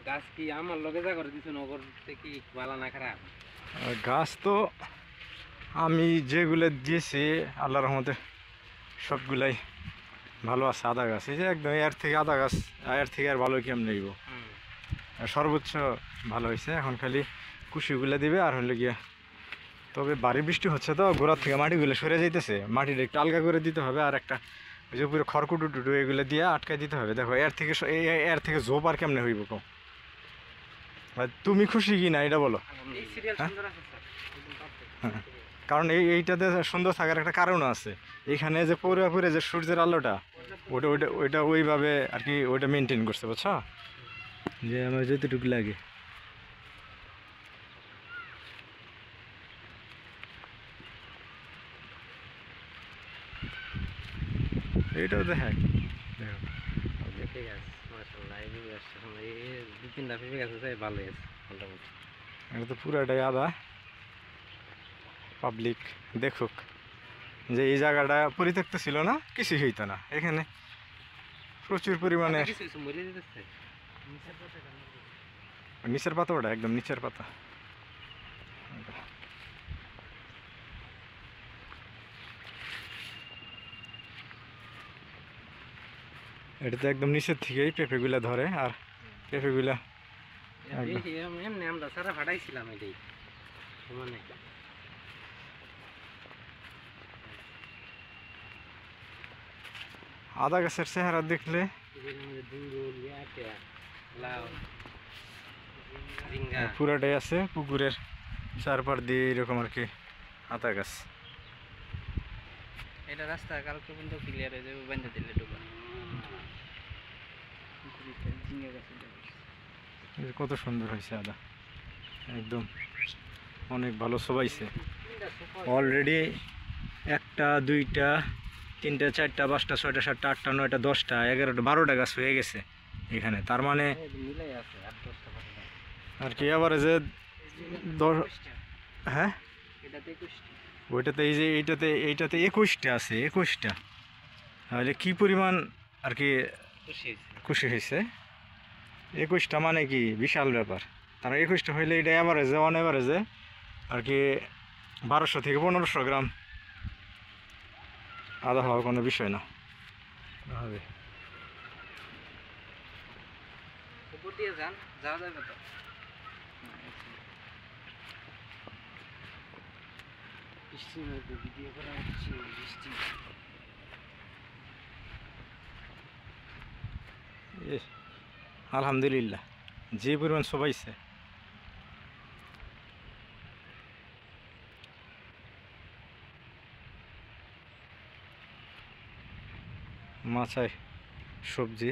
গাছ কি আমার লগে যা করে দিছ নগর থেকে ভালো না খারাপ? গাছ তো আমি যেগুলো দিয়েছি আল্লাহর রহমতে সবগুলাই ভালো আছে। আদা গাছ এই যে একদম এর থেকে আদা গাছ, এর থেকে আর ভালো কেমন নেইব। সর্বোচ্চ ভালো হয়েছে। এখন খালি কুশিগুলো দিবে আর হলে গিয়ে, তবে ভারী বৃষ্টি হচ্ছে তো গোড়ার থেকে মাটিগুলো সরে যাইতেছে, মাটিটা একটু আলগা করে দিতে হবে। আর একটা ওই যে পুরো খড়কুটু টুটু এগুলো দিয়ে আটকাই দিতে হবে। দেখো এর থেকে জোপ আর কেমনে হইব কো? তুমি খুশি কি না এটা বলো? হ্যাঁ, কারণ এইটাতে সুন্দর থাকার একটা কারণ আছে। এখানে যে পুরোপুরি যে সূর্যের আলোটা ওটা ওইটা ওইটা ওইভাবে আর কি ওইটা মেনটেন করছে, বুঝছো? যে আমার যতটুকু লাগে। এইটাও দেখা পেঁপে গাছ মাশাআল্লাহ, এই গাছ এই দুই তিনটা পেঁপে গাছ আছে, ভালো আছে মোটামুটি। এটা তো পুরাটাই আদা। পাবলিক দেখুক যে এই জায়গাটা পরিত্যক্ত ছিল না, কিছুই হইতো না। এখানে প্রচুর পরিমাণে নিচের পাতা, ওটা একদম নিচের পাতা। এটা তো একদম নিচের থেকেই পেঁপেগুলা ধরে। আর পেঁপেগুলা এমনি আমরা সারা ফাটাইছিলাম এটাই মানে। আদা গাছের চেহারা দেখলে পুরাটাই আছে পুকুরের চারপার দিয়ে এরকম আর কি আদা গাছ। এটা রাস্তা কালকে পর্যন্ত ক্লিয়ার হয়ে যাবে, বেঁধে দিলে ঢোকা। কত সুন্দর হয়েছে আদা, একদম অনেক ভালো সবাইছে। অলরেডি 1টা 2টা 3টা 4টা 5টা 6টা 7টা 8টা 9টা 10টা 11টা 12টা গাছ হয়ে গেছে এখানে। তার মানে আর কি আবার যে 10, হ্যাঁ ওইটাতে এই যে এইটাতে 21টা আছে, 21টা। তাহলে কী পরিমাণ আর কি খুশি হয়েছে। 21টা মানে কি বিশাল ব্যাপার। তার 21টা হইলে এটা অ্যাভারেজে অন অ্যাভারেজে আর কি 1200 থেকে 1500 গ্রাম আদা হওয়ার কোনো বিষয় না হবে। আলহামদুলিল্লাহ যে পরিমাণ সবাইছে। মাছায় সবজি